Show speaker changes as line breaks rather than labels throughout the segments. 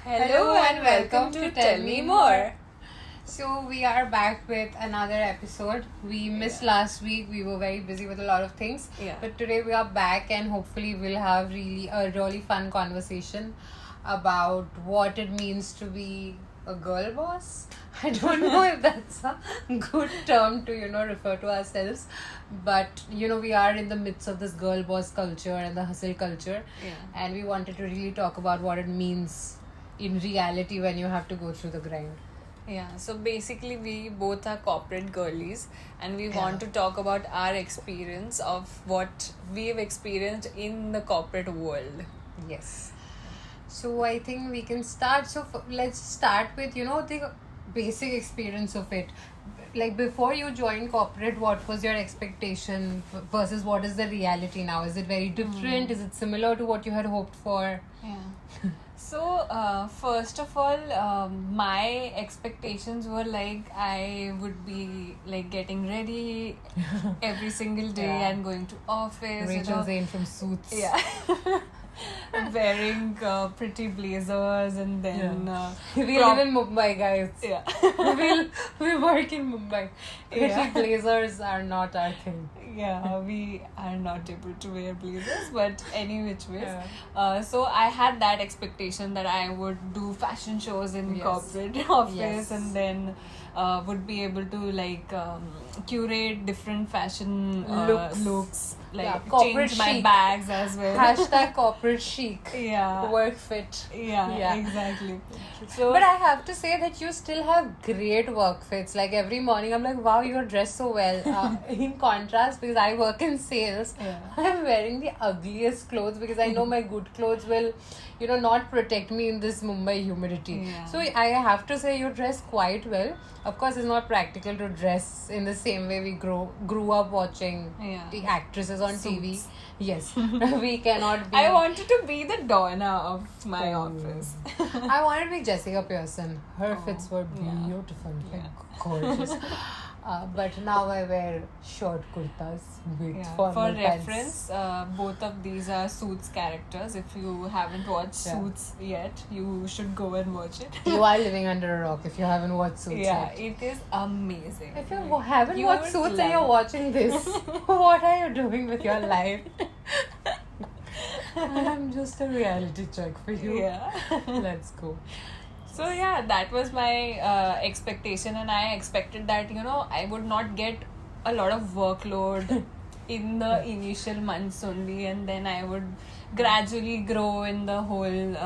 Hello and welcome to Tell Me More. So we are back with another episode. We missed last week. We were very busy with a lot of things.
Yeah.
But today we are back and hopefully we'll have really fun conversation about what it means to be a girl boss. I don't know if that's a good term to, refer to ourselves. But, we are in the midst of this girl boss culture and the hustle culture.
Yeah.
And we wanted to really talk about what it means in reality when you have to go through the grind.
Yeah, so basically we both are corporate girlies and we want to talk about our experience of what we've experienced in the corporate world.
Yes. So I think we can start. So let's start with, the basic experience of it. Like before you joined corporate, what was your expectation versus what is the reality now? Is it very different? Is it similar to what you had hoped for?
Yeah. So, first of all, my expectations were like I would be like getting ready every single day and going to office.
Rachel Zane from Suits.
Yeah. Wearing pretty blazers and then...
we live in Mumbai, guys.
Yeah.
we work in Mumbai.
Yeah.
Blazers are not our thing.
Yeah, we are not able to wear blazers, but any which ways. So I had that expectation that I would do fashion shows in corporate office and then would be able to like curate different fashion looks, like change my bags as well.
Hashtag corporate chic.
Yeah.
Work fit.
Yeah, exactly.
But I have to say that you still have great work fits. Like every morning I'm like, wow, you're dressed so well. In contrast, because I work in sales, I'm wearing the ugliest clothes because I know my good clothes will, not protect me in this Mumbai humidity.
Yeah.
So I have to say you dress quite well. Of course, it's not practical to dress in the same way we grew up watching the actresses on TV. Yes, we cannot be.
I wanted to be the Donna of my office.
I wanted to be Jessica Pearson. Her fits were beautiful, gorgeous. But now I wear short kurtas with formal
For
pants.
reference, both of these are Suits characters. If you haven't watched Suits yet, you should go and watch it.
You are living under a rock if you haven't watched Suits yet.
It is amazing.
If you haven't watched Suits and you're watching this, what are you doing with your life? I'm just a reality check for you.
Yeah.
Let's go.
So that was my expectation, and I expected that I would not get a lot of workload in the initial months only, and then I would gradually grow in the whole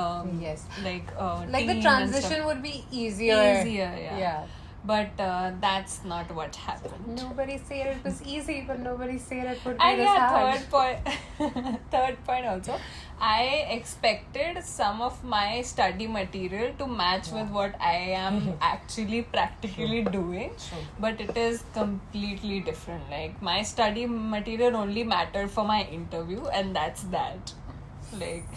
like
the transition would be easier.
Yeah. But that's not what happened.
Nobody said it was easy, but nobody said it would be
and
this hard.
Third point also, I expected some of my study material to match with what I am actually practically doing. But it is completely different. Like my study material only mattered for my interview, and that's that. Like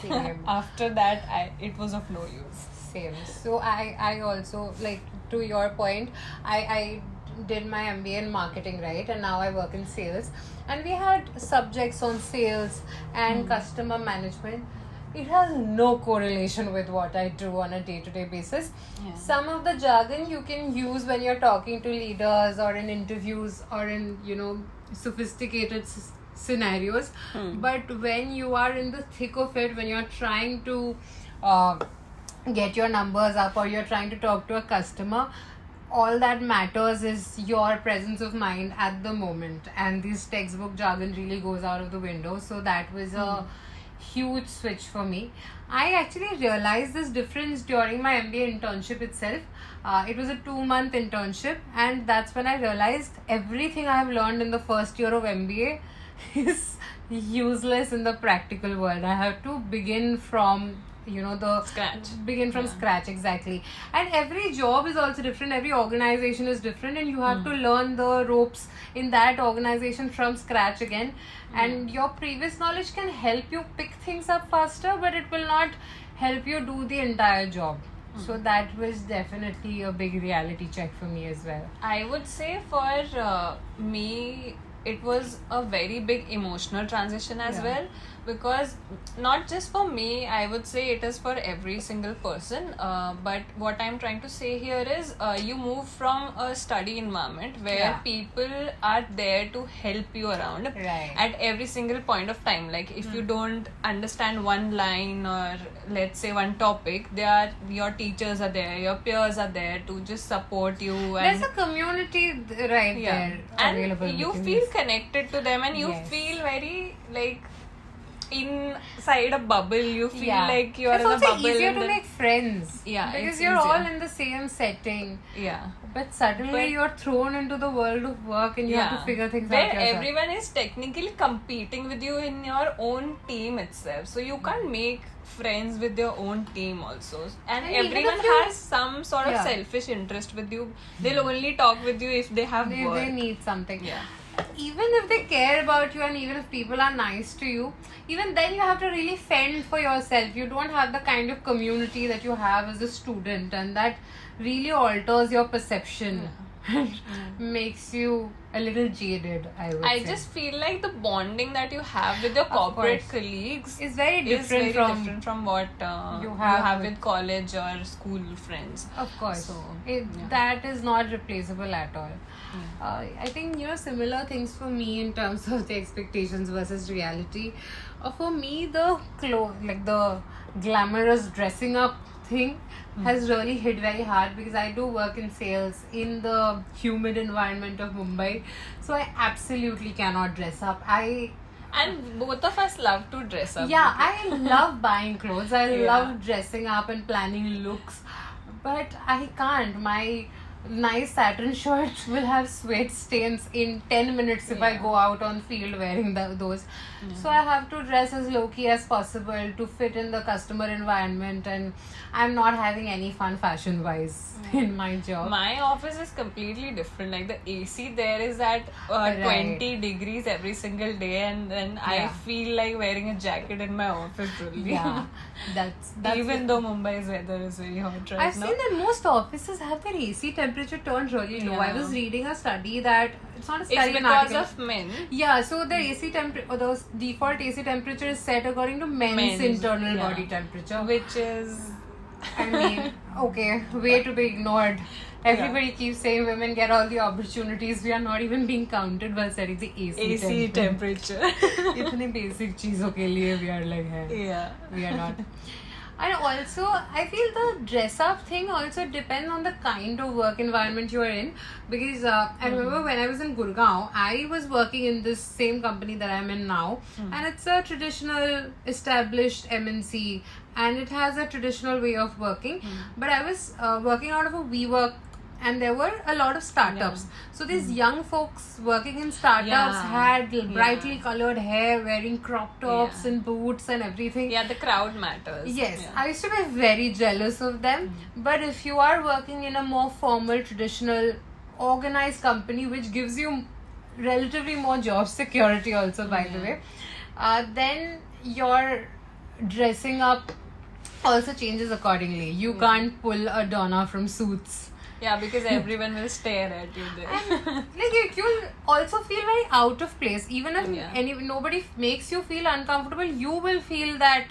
after that, it was of no use.
Same. So I also, like, to your point, I did my MBA in marketing, right? And now I work in sales. And we had subjects on sales and customer management. It has no correlation with what I do on a day-to-day basis. Yeah. Some of the jargon you can use when you're talking to leaders or in interviews or in, sophisticated scenarios. But when you are in the thick of it, when you're trying to get your numbers up or you're trying to talk to a customer, all that matters is your presence of mind at the moment, and this textbook jargon really goes out of the window. So that was a huge switch for me. I actually realized this difference during my MBA internship itself. It was a 2-month internship, and that's when I realized everything I have learned in the first year of MBA is useless in the practical world. I have to begin from scratch, exactly. And every job is also different, every organization is different, and you have to learn the ropes in that organization from scratch again. And your previous knowledge can help you pick things up faster, but it will not help you do the entire job. So that was definitely a big reality check for me as well.
I would say for me, it was a very big emotional transition as well, because not just for me, I would say it is for every single person. But what I'm trying to say here is you move from a study environment where
Yeah.
people are there to help you around
Right.
at every single point of time. Like if you don't understand one line or let's say one topic, your teachers are there, your peers are there to just support you, and
There's a community right there available.
and you
within
feel
this.
connected to them, and you
Yes.
feel very like inside a bubble. You feel
Yeah.
like you are
It's
in a
also
bubble.
easier
and
to
then-
make friends.
Yeah,
because
it's
you're
easier.
all in the same setting.
Yeah.
But suddenly
But-
you're thrown into the world of work and you have to figure things
where
out yourself.
everyone is technically competing with you in your own team itself, so you can't make friends with your own team also, and
And even
everyone
if you-
has some sort of
Yeah.
selfish interest with you. They'll only talk with you if they have
If
work.
they need something.
Yeah.
Even if they care about you and even if people are nice to you, even then you have to really fend for yourself. You don't have the kind of community that you have as a student, and that really alters your perception and makes you a little jaded, I would
I
say.
just feel like the bonding that you have with your corporate
course.
colleagues
It's very
is
different
very
from
different from what
you
you
have
have
with-
with college or school friends.
Of course.
So,
That is not replaceable at all. I think, similar things for me in terms of the expectations versus reality. For me, the glamorous dressing up thing has really hit very hard because I do work in sales in the humid environment of Mumbai. So I absolutely cannot dress up.
And both of us love to dress up.
Yeah, I love buying clothes. I
Yeah.
love dressing up and planning looks. But I can't. My nice satin shirt will have sweat stains in 10 minutes if I
Yeah.
go out on field wearing those. So I have to dress as low-key as possible to fit in the customer environment, and I'm not having any fun fashion-wise in my job.
My office is completely different. Like the AC there is at
Right.
20 degrees every single day, and then I
Yeah.
feel like wearing a jacket in my office only.
Yeah, that's
Even though Mumbai's weather is very hot right
I've
now.
seen that most offices have their AC temperature turned really low. I
Yeah.
was reading a study that it's not a study,
It's
an
because
article.
of men.
Yeah, so the AC temperature, the default AC temperature is set according to men's internal
yeah.
body temperature.
Which is
I mean, okay, way to be ignored. Everybody keeps saying women get all the opportunities. We are not even being counted while setting the AC
temperature.
इतने basic चीजों के लिए we are like है.
Yeah.
We are not. And also, I feel the dress up thing also depends on the kind of work environment you are in. Because I remember when I was in Gurgaon, I was working in this same company that I'm in now. And it's a traditional established MNC. And it has a traditional way of working. But I was working out of a WeWork. And there were a lot of startups. So these young folks working in startups
Yeah.
had brightly
Yeah.
colored hair, wearing crop tops
Yeah.
and boots and everything.
Yeah, the crowd matters.
Yes,
Yeah.
I used to be very jealous of them. But if you are working in a more formal, traditional, organized company, which gives you relatively more job security, also, by the way, then your dressing up also changes accordingly. You can't pull a Donna from Suits.
Yeah, because everyone will stare at you there.
You'll also feel very out of place. Even if
Yeah.
nobody makes you feel uncomfortable, you will feel that.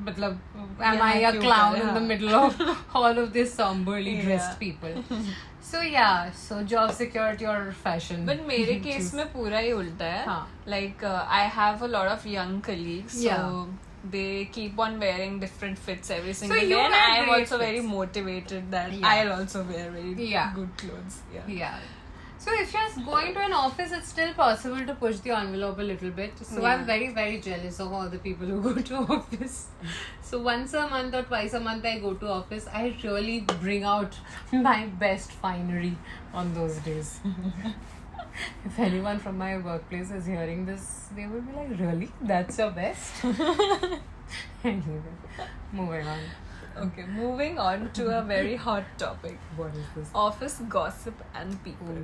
Am
Yeah,
I a
cute,
clown in
yeah.
the middle of all of these somberly dressed
Yeah.
people? So job security or fashion.
But मेरे
Choose.
Case में पूरा ही उल्टा है.
हाँ.
Like I have a lot of young colleagues, so
Yeah.
they keep on wearing different fits every single
you
day, and
wear
I am
great
also very
fits.
motivated that
Yeah.
I'll also wear very
Yeah.
good clothes. Yeah.
Yeah. So if you're going to an office, it's still possible to push the envelope a little bit. So
Yeah.
I'm very, very jealous of all the people who go to office. So once a month or twice a month I go to office, I really bring out my best finery on those days. If anyone from my workplace is hearing this, they will be like, really? That's your best? Anyway, moving on.
Okay, moving on to a very hot topic:
What is this?
office gossip and people.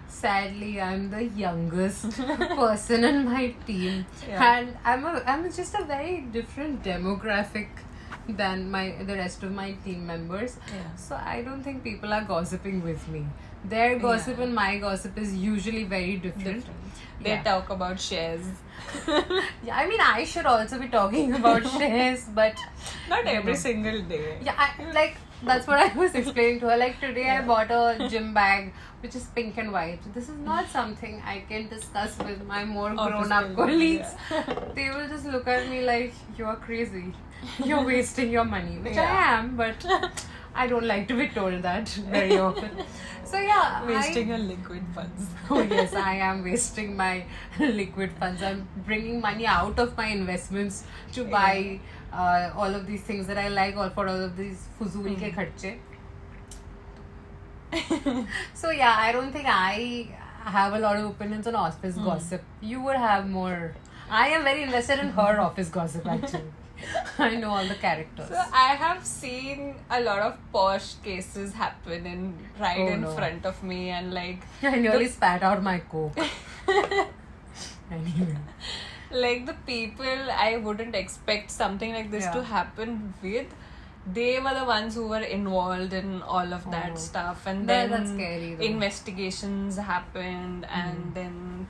Sadly, I'm the youngest person in my team,
Yeah.
and I'm just a very different demographic than the rest of my team members.
Yeah.
So I don't think people are gossiping with me. Their gossip
Yeah.
and my gossip is usually very different.
They
Yeah.
talk about shares.
Yeah, I mean, I should also be talking about shares, but
Not every single day.
yeah, like that's what I was explaining to her. Like today, I bought a gym bag which is pink and white. This is not something I can discuss with my more
Office
grown-up
colleagues,
colleagues. They will just look at me like you are crazy. You're wasting your money, which
Yeah.
I am, but I don't like to be told that very often. So yeah,
Wasting your liquid funds.
Oh yes, I am wasting my liquid funds. I'm bringing money out of my investments to buy all of these things that I like, or for all of these fuzul ke kharche. So yeah, I don't think I have a lot of opinions on office gossip. You would have more. I am very invested in her office gossip actually. I know all the characters.
So I have seen a lot of posh cases happen in front of me, and like
I nearly spat out my coke. Anyway.
like the people I wouldn't expect something like this to happen with, they were the ones who were involved in all of that stuff, and
That's
then
scary, though.
investigations happened, and then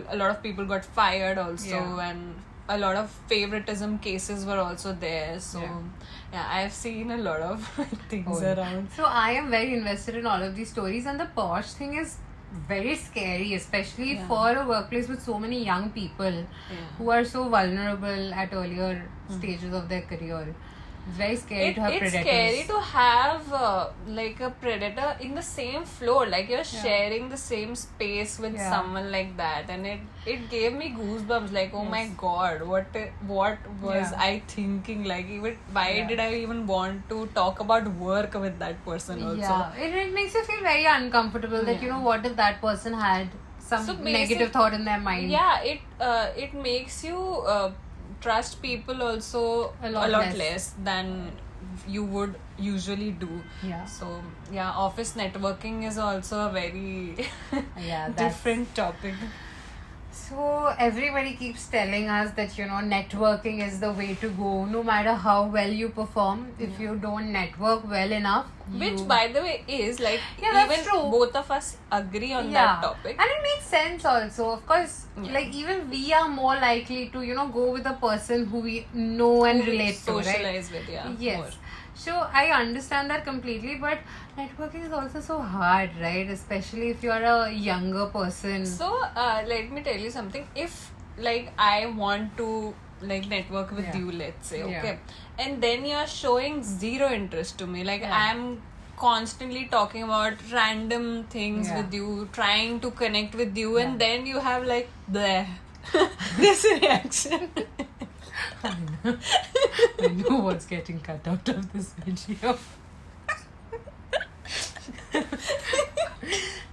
a lot of people got fired also, and a lot of favoritism cases were also there. So yeah, I've seen a lot of things around.
So I am very invested in all of these stories, and the posh thing is very scary, especially for a workplace with so many young people who are so vulnerable at earlier stages of their career. It's very scary to have
It's
predators.
scary to have like a predator in the same floor, like you're sharing the same space with someone like that, and it gave me goosebumps. Like, oh my god, what was I thinking? Like, even why did I even want to talk about work with that person also?
Yeah, it makes you feel very uncomfortable. That what if that person had some negative thought in their mind?
Yeah, it makes you trust people also a lot less than you would usually do.
Yeah.
So yeah, office networking is also a very different topic.
So everybody keeps telling us that networking is the way to go, no matter how well you perform. If you don't network well enough,
which by the way is like
that's
even
true.
both of us agree on that topic,
and it makes sense also. Of course, like even we are more likely to go with a person who we know and relate to, right?
Socialize with,
Yes.
more.
So I understand that completely, but networking is also so hard, right? Especially if you're a younger person.
So let me tell you something. If like I want to like network with you, let's say, okay, and then you're showing zero interest to me, like I'm constantly talking about random things with you, trying to connect with you, and then you have like bleh this reaction.
I know what's getting cut out of this video.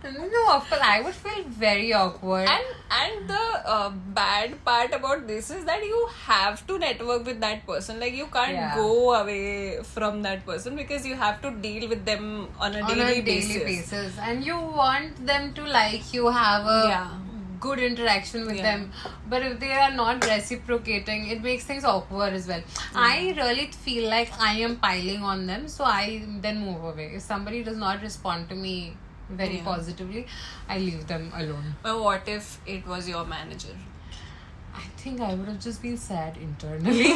No, of course, I would feel very awkward.
And the bad part about this is that you have to network with that person. Like you can't go away from that person because you have to deal with them on a daily basis.
And you want them to like you, have a good interaction with them, but if they are not reciprocating, it makes things awkward as well. I really feel like I am piling on them, so I then move away. If somebody does not respond to me very positively, I leave them alone.
But what if it was your manager?
I think I would have just been sad internally.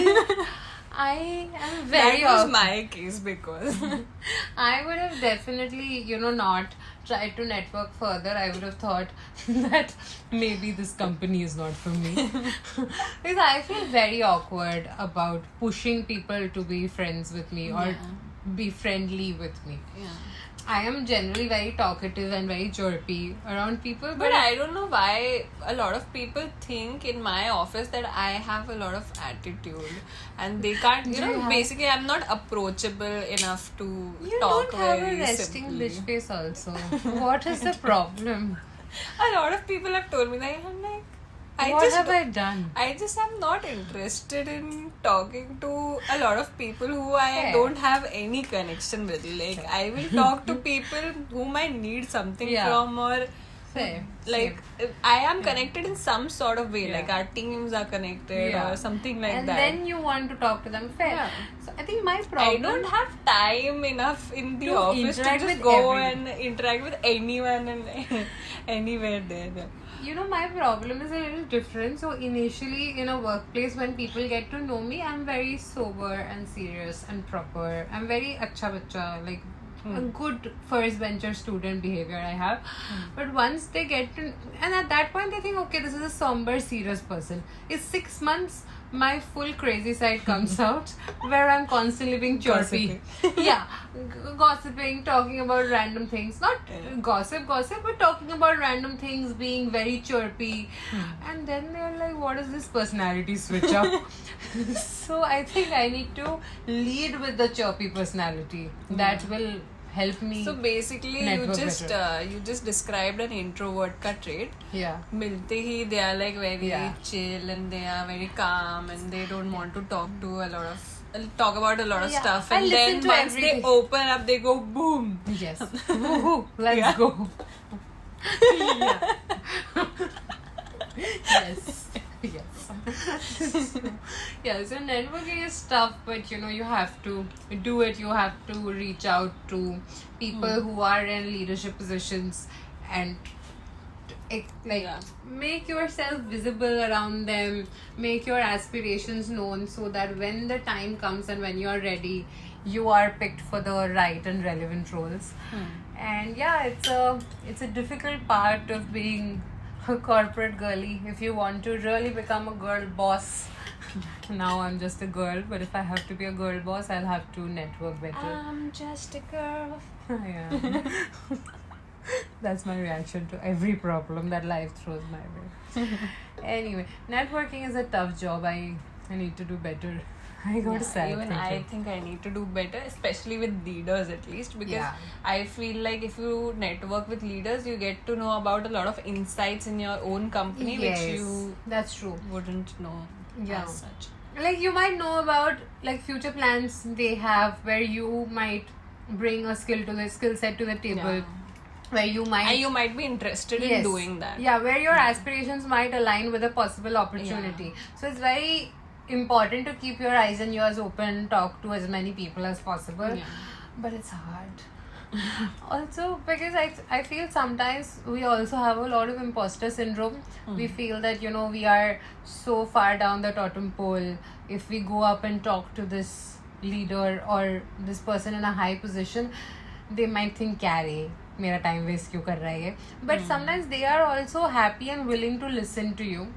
I am very
that was my case because
I would have definitely not tried to network further. I would have thought that maybe this company is not for me. Because I feel very awkward about pushing people to be friends with me or be friendly with me. I am generally very talkative and very chirpy around people,
but I don't know why a lot of people think in my office that I have a lot of attitude and they can't, basically I'm not approachable enough to talk very
You don't have a resting
simply.
bitch face also. What is the problem?
A lot of people have told me that. I'm like,
What have I done?
I just am not interested in talking to a lot of people who I don't have any connection with. Like, I will talk to people whom I need something from, or I am connected in some sort of way. Like, our teams are connected or something like
and
that.
And then you want to talk to them. Fair. So, I think my problem...
I don't have time enough in the office to just go and interact with anyone. anywhere there.
You know, my problem is a little different. So initially in a workplace, when people get to know me, I'm very sober and serious and proper. I'm very acha bacha, like a good first bencher student behavior I have. But once they get to, and at that point they think, okay, this is a somber, serious person. It's 6 months, my full crazy side comes out, where I'm constantly being chirpy. Yeah, gossiping, talking about random things. Not gossip, but talking about random things, being very chirpy. And then they're like, what is this personality switch up? So I think I need to lead with the chirpy personality. That will help me.
So basically, you
network
just
better.
you just described an introvert ka trait.
Yeah.
Milte hi, they are like very
Yeah.
chill and they are very calm and they don't want to talk about a lot of
Yeah,
stuff.
I
And
listen
then
to
once
everything.
they open up, they go boom.
Yes. Woohoo, let's
Yeah.
go. Yeah. Yes. Yes. Yeah, so networking is tough, but you have to do it. You have to reach out to people who are in leadership positions and
Yeah.
make yourself visible around them, make your aspirations known, so that when the time comes and when you are ready, you are picked for the right and relevant roles. And yeah, it's a difficult part of being a corporate girly. If you want to really become a girl boss, now I'm just a girl, but if I have to be a girl boss, I'll have to network better.
I'm just a girl.
Yeah. That's my reaction to every problem that life throws my way. Anyway, networking is a tough job. I need to do better. I got sad.
Even I think I need to do better, especially with leaders at least, because
Yeah.
I feel like if you network with leaders, you get to know about a lot of insights in your own company which you
that's true.
wouldn't know
Yeah.
as such.
Like you might know about like future plans they have, where you might bring a skill set to the table,
Yeah.
where you might
And you might be interested in
Yes.
doing that.
Yeah, where your aspirations might align with a possible opportunity. So it's very important to keep your eyes and ears open, talk to as many people as possible.
Yeah.
But it's hard. Also, because I feel sometimes we also have a lot of imposter syndrome. We feel that we are so far down the totem pole. If we go up and talk to this leader or this person in a high position, they might think, "Carry, मेरा time waste क्यों कर रहा है ये?" But sometimes they are also happy and willing to listen to you.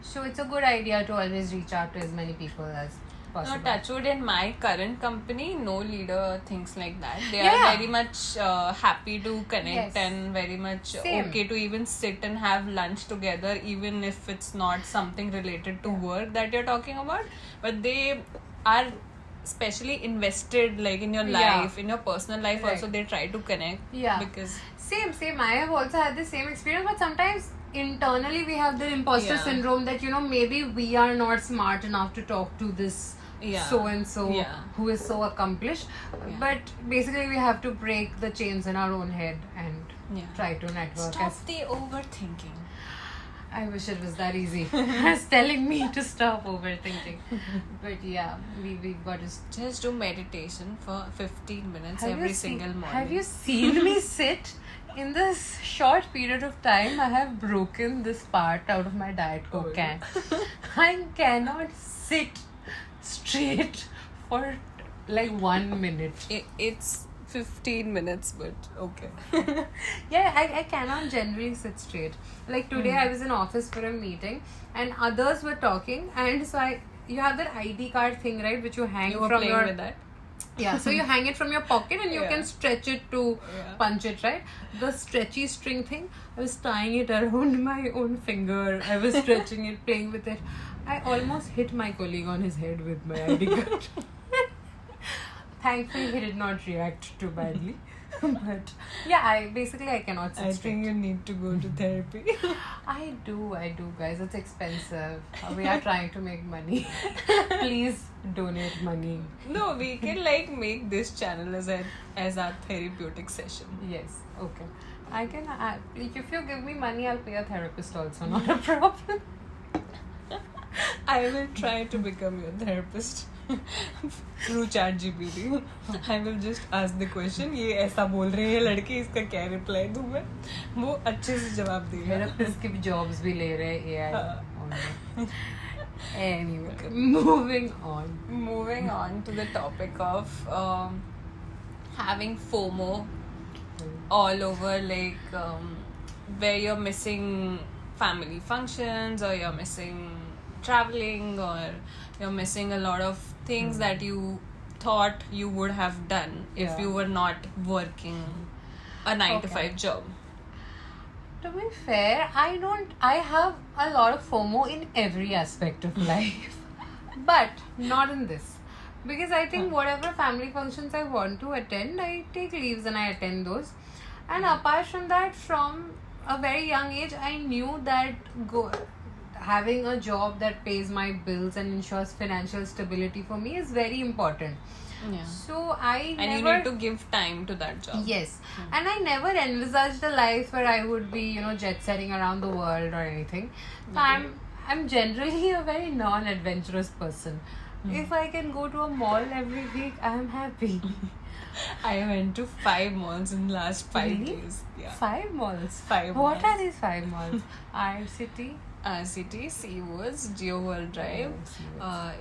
So it's a good idea to always reach out to as many people as
No,
possible.
touchwood, in my current company, no leader thinks like that. They
Yeah.
are very much happy to connect
Yes.
and very much
Same.
okay to even sit and have lunch together, even if it's not something related to work that you're talking about. But they are especially invested like in your
Yeah.
life, in your personal life
Right.
also. They try to connect.
Yeah.
Because
Same. I have also had the same experience, but sometimes internally we have the imposter
Yeah.
syndrome that maybe we are not smart enough to talk to this
Yeah.
so and so
Yeah.
who is so accomplished. But basically we have to break the chains in our own head and
Yeah.
try to network.
stop the overthinking.
I wish it was that easy. It's telling me to stop overthinking. But yeah, we got to.
Just do meditation for 15 minutes
Have
every
you
single morning.
Have you seen me sit? In this short period of time, I have broken this part out of my Diet Coke can. I cannot sit straight for like 1 minute.
It's 15 minutes, but okay.
Yeah, I cannot generally sit straight. Like today, I was in office for a meeting, and others were talking, and so you have that ID card thing, right, which you hang
You were
from
playing
your
with that?
Yeah, so you hang it from your pocket and you
Yeah.
can stretch it to
Yeah.
punch it, right? The stretchy string thing, I was tying it around my own finger. I was stretching it, playing with it. I almost hit my colleague on his head with my ID card. Thankfully, he did not react too badly. But yeah, I cannot sit straight.
you need to go to therapy.
I do, guys. It's expensive. We are trying to make money. Please donate money.
No, we can make this channel as our therapeutic session.
Yes, okay. If you give me money, I'll pay a therapist also, not a problem.
I will try to become your therapist. through ChatGPT. I will just ask the question, ये ऐसा बोल रहे हैं लड़के, इसका क्या reply दूँ मैं, वो अच्छे से जवाब देगा.
थेरेपिस्ट की जॉब्स भी ले रहे हैं AI. Anyway, moving on
to the topic of having FOMO all over, like where you're missing family functions, or you're missing traveling, or you're missing a lot of things that you thought you would have done if you were not working a 9 to 5 job.
To be fair, I have a lot of FOMO in every aspect of life, but not in this. Because I think whatever family functions I want to attend, I take leaves and I attend those. And apart from that, from a very young age, I knew that having a job that pays my bills and ensures financial stability for me is very important.
Yeah.
So you
need to give time to that job.
Yes. And I never envisaged a life where I would be, jet setting around the world or anything. So I'm generally a very non-adventurous person. If I can go to a mall every week, I am happy.
I went to 5 malls in the last 5
Really?
days. Yeah.
5 malls?
5
What
malls.
are these 5 malls? Art City?
City, SeaWorlds, Geo World Drive,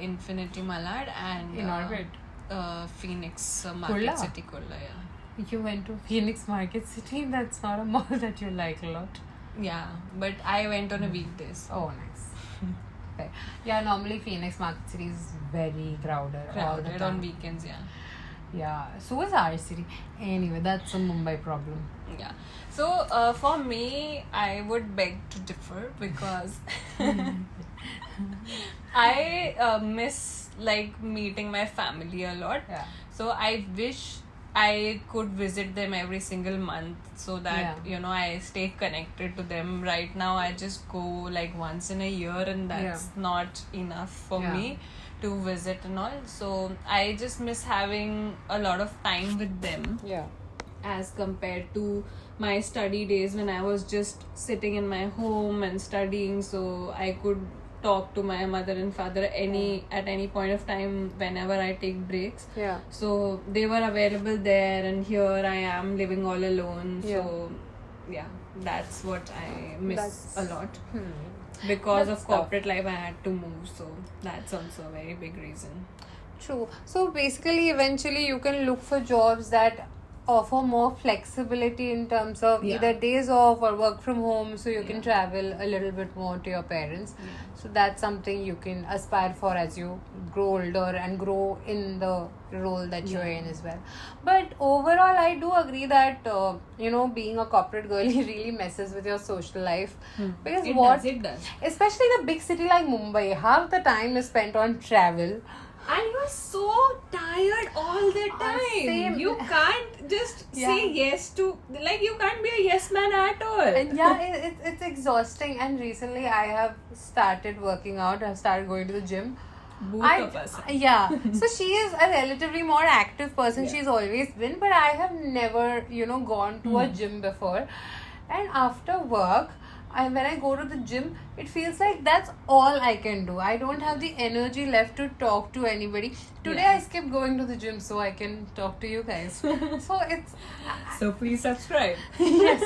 Infinity Malad, and
In Orbit?
Phoenix Market
Kurla?
City, Kurla, yeah.
You went to Phoenix Market City? That's not a mall that you like a lot.
Yeah, but I went on a weekdays.
Oh, nice. Okay. Yeah, normally Phoenix Market City is very crowded. all the
Crowded
time.
on weekends, yeah.
Yeah, so is our city. Anyway, that's a Mumbai problem.
Yeah. So for me, I would beg to differ because I miss like meeting my family a lot.
Yeah.
So I wish I could visit them every single month so that I stay connected to them. Right now I just go like once in a year, and that's not enough for me to visit and all. So I just miss having a lot of time with them.
Yeah.
As compared to my study days when I was just sitting in my home and studying, so I could talk to my mother and father at any point of time whenever I take breaks.
Yeah.
So they were available there, and here I am living all alone. So yeah, that's what I miss a lot. Because of corporate life, I had to move, so that's also a very big reason.
True. So basically, eventually, you can look for jobs that offer more flexibility in terms of either days off or work from home, so you can travel a little bit more to your parents. So that's something you can aspire for as you grow older and grow in the role that you're in as well. But overall, I do agree that being a corporate girl really messes with your social life. Because
It does.
Especially in a big city like Mumbai, half the time is spent on travel.
And you're so tired all the time.
Same.
You can't just say yes to, like, you can't be a yes man at all.
And it's exhausting. And recently I have started working out. I've started going to the gym.
Both of us.
Yeah. So she is a relatively more active person. She's always been. But I have never, gone to a gym before. And after work, when I go to the gym, it feels like that's all I can do. I don't have the energy left to talk to anybody. Today I skipped going to the gym so I can talk to you guys. So it's...
So please subscribe.
Yes.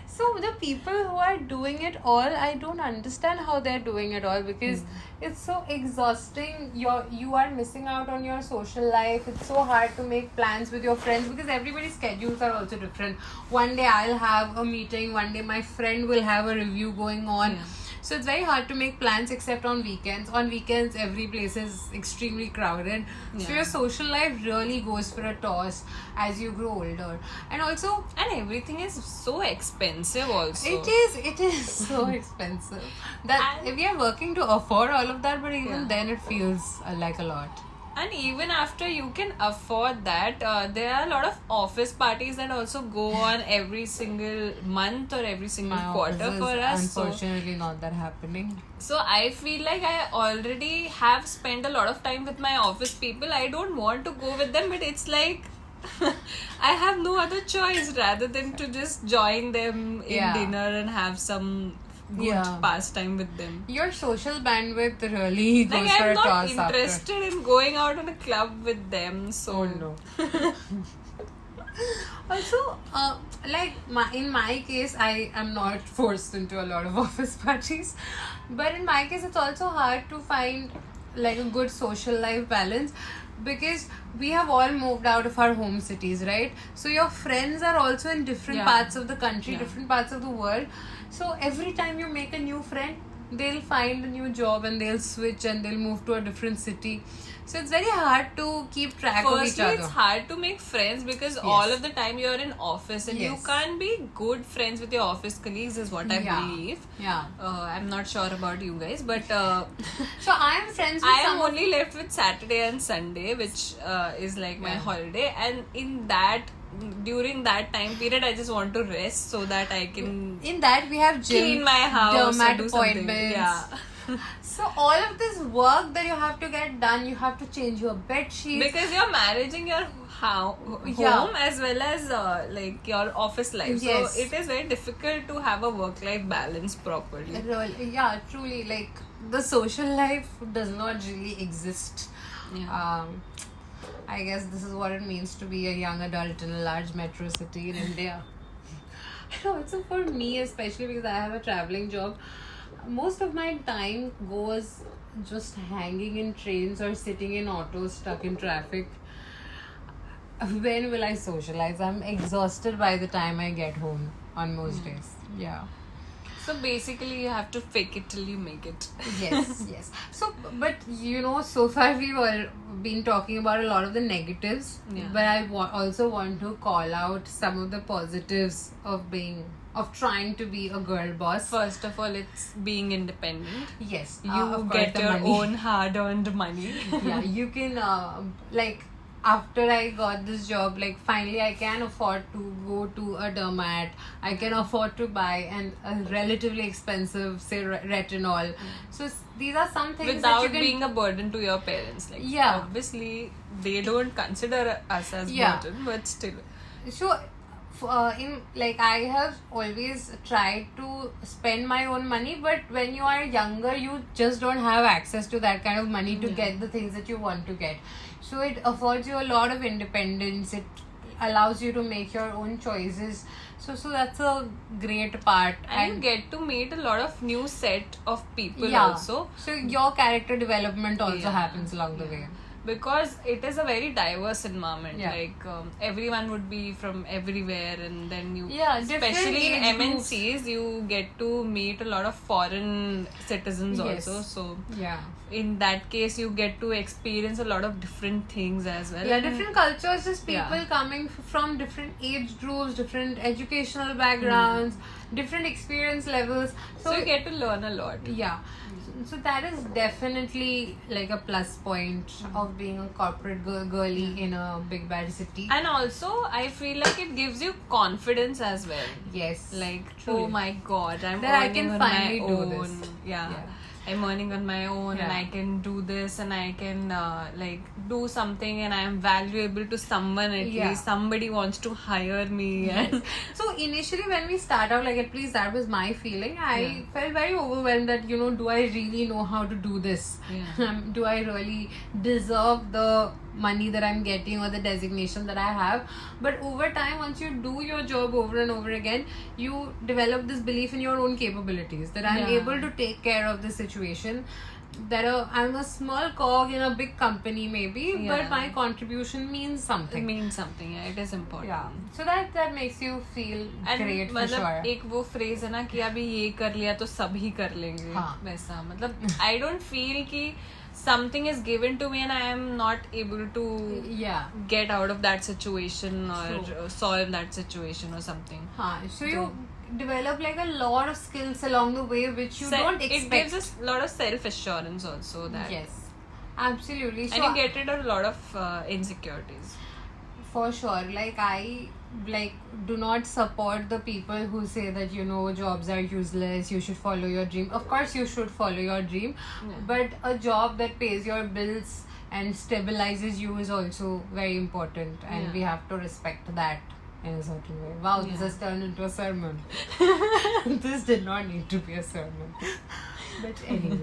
So the people who are doing it all, I don't understand how they're doing it all, because it's so exhausting. You are missing out on your social life. It's so hard to make plans with your friends because everybody's schedules are also different. One day I'll have a meeting, one day my friend will have a review going on. So it's very hard to make plans except on weekends. On weekends, every place is extremely crowded. So your social life really goes for a toss as you grow older. And also...
And everything is so expensive also.
It is so expensive. That we are working to afford all of that, but even then it feels like a lot.
And even after you can afford that, there are a lot of office parties that also go on every single month or every single quarter for us.
Unfortunately, not that happening.
So I feel like I already have spent a lot of time with my office people. I don't want to go with them, but it's like I have no other choice rather than to just join them in dinner and have some good pastime with them.
Your social bandwidth really goes
Like,
for a
I'm not
toss
interested in going out on a club with them, so
no. Also, like in my case, I am not forced into a lot of office parties, but in my case, it's also hard to find like a good social life balance because we have all moved out of our home cities, right? So your friends are also in different parts of the country, different parts of the world. So every time you make a new friend, they'll find a new job and they'll switch and they'll move to a different city. So it's very hard to keep track of each
firstly,
other.
it's hard to make friends because all of the time you're in office and you
Yes.
can't be good friends with your office colleagues is what I believe.
Yeah.
I'm not sure about you guys, but
So I am friends with
I am
some of
only left with Saturday and Sunday, which is like my holiday, and during that time period, I just want to rest so that I can
in that we have gym,
clean my house,
dermat
and do something.
appointments.
Yeah.
So all of this work that you have to get done, you have to change your bed sheets.
Because you're managing your home as well as like your office life,
Yes.
so it is very difficult to have a work-life balance properly.
Yeah, truly, like the social life does not really exist.
Yeah.
I guess this is what it means to be a young adult in a large metro city in India. No, so for me, especially because I have a traveling job, most of my time goes just hanging in trains or sitting in autos stuck in traffic. When will I socialize? I'm exhausted by the time I get home on most days. Yeah.
So basically, you have to fake it till you make it.
Yes, yes. So, but so far we've all been talking about a lot of the negatives, but I also want to call out some of the positives of trying to be a girl boss.
First of all, it's being independent.
Yes,
You
of course,
get
the
your
money.
own hard-earned money.
Yeah, you can like after I got this job, like finally I can afford to go to a dermat. I can afford to buy a relatively expensive, say, retinol. So these are some things
Without
that you can
being a burden to your parents. Like,
Yeah.
obviously, they don't consider us as burden, but still.
So, I have always tried to spend my own money, but when you are younger, you just don't have access to that kind of money to get the things that you want to get. So it affords you a lot of independence. It allows you to make your own choices. So that's a great part.
And you get to meet a lot of new set of people
Yeah.
also.
So your character development also
Yeah.
happens along the way.
Because it is a very diverse environment.
Yeah.
Like everyone would be from everywhere, and then you,
Different
especially in
age groups.
MNCs, you get to meet a lot of foreign citizens
Yes.
also. So
Yeah.
in that case, you get to experience a lot of different things as well.
Yeah, different cultures, just people
Yeah.
coming from different age groups, different educational backgrounds, different experience levels.
So you get to learn a lot.
Yeah. So that is definitely like a plus point of being a corporate girly in a big bad city.
And also, I feel like it gives you confidence as well.
Yes.
Like,
truly.
oh my god, I'm
That I
earning
can
on
finally
my
do
own.
this.
Yeah.
Yeah.
I'm earning on my own, and
Yeah.
I can do this, and I can like do something, and I am valuable to someone at
Yeah.
least. Somebody wants to hire me. And
So initially when we start out, like at least that was my feeling. I felt very overwhelmed that do I really know how to do this?
Yeah.
Do I really deserve the money that I'm getting or the designation that I have? But over time, once you do your job over and over again, you develop this belief in your own capabilities that I'm
Yeah.
able to take care of the situation. That I'm a small cog in a big company maybe, but
Yeah.
my contribution means
it
something.
means something. Yeah, it is important.
Yeah. So that makes you feel
And
great for
मतलब
sure.
एक वो phrase है ना कि अभी ये कर लिया तो सभी कर लेंगे.
हाँ.
वैसा मतलब I don't feel कि something is given to me and I am not able to
Yeah.
get out of that situation or
True.
solve that situation or something.
So you develop like a lot of skills along the way which you don't expect.
It gives us a lot of self assurance also that.
Yes. Absolutely.
And you get rid of a lot of insecurities.
For sure. Like I do not support the people who say that jobs are useless, you should follow your dream. Of course you should follow your dream, but a job that pays your bills and stabilizes you is also very important, and we have to respect that. in a certain way. Wow, this has turned into a sermon. This did not need to be a sermon. But anyway.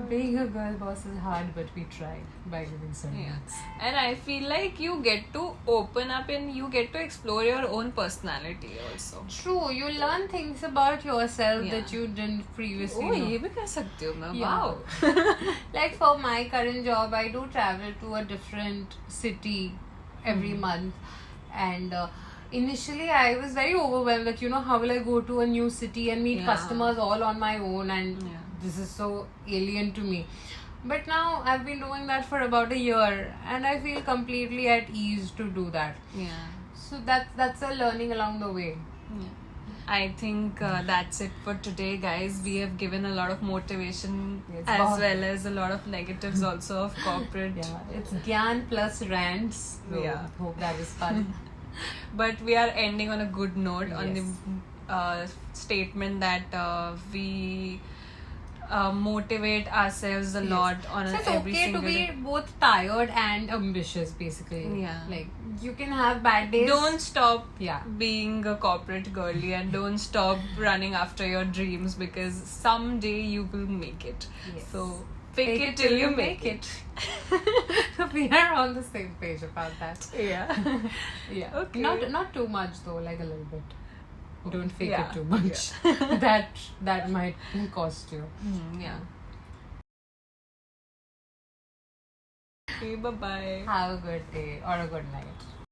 Being a girl boss is hard, but we try by giving sermons.
And I feel like you get to open up and you get to explore your own personality also.
True, you learn things about yourself
Yeah.
that you didn't previously
Oh,
know.
ये भी कर सकती हूँ मैं.
Yeah.
Wow.
Like for my current job, I do travel to a different city every month, and initially I was very overwhelmed that how will I go to a new city and meet
Yeah.
customers all on my own, and
Yeah.
this is so alien to me. But now I've been doing that for about a year, and I feel completely at ease to do that.
Yeah.
So that's a learning along the way.
I think that's it for today, guys. We have given a lot of motivation
Yes,
as
wow.
well as a lot of negatives also of corporate.
Yeah, it's Gyan plus rants. So
Yeah.
hope that is fun.
But we are ending on a good note on
Yes.
the statement that we motivate ourselves a
Yes.
lot on
So it's
every
okay to
single
be
day.
both tired and ambitious, basically.
Yeah.
Like you can have bad days.
Don't stop
Yeah.
being a corporate girly and don't stop running after your dreams because someday you will make it.
Yes.
So fake it till you make it.
So we are on the same page about that.
Yeah.
Yeah.
Okay.
Not too much though, like a little bit. Don't fake
Yeah.
it too much. that might cost you.
Yeah. Okay, bye bye.
Have a good day or a good night.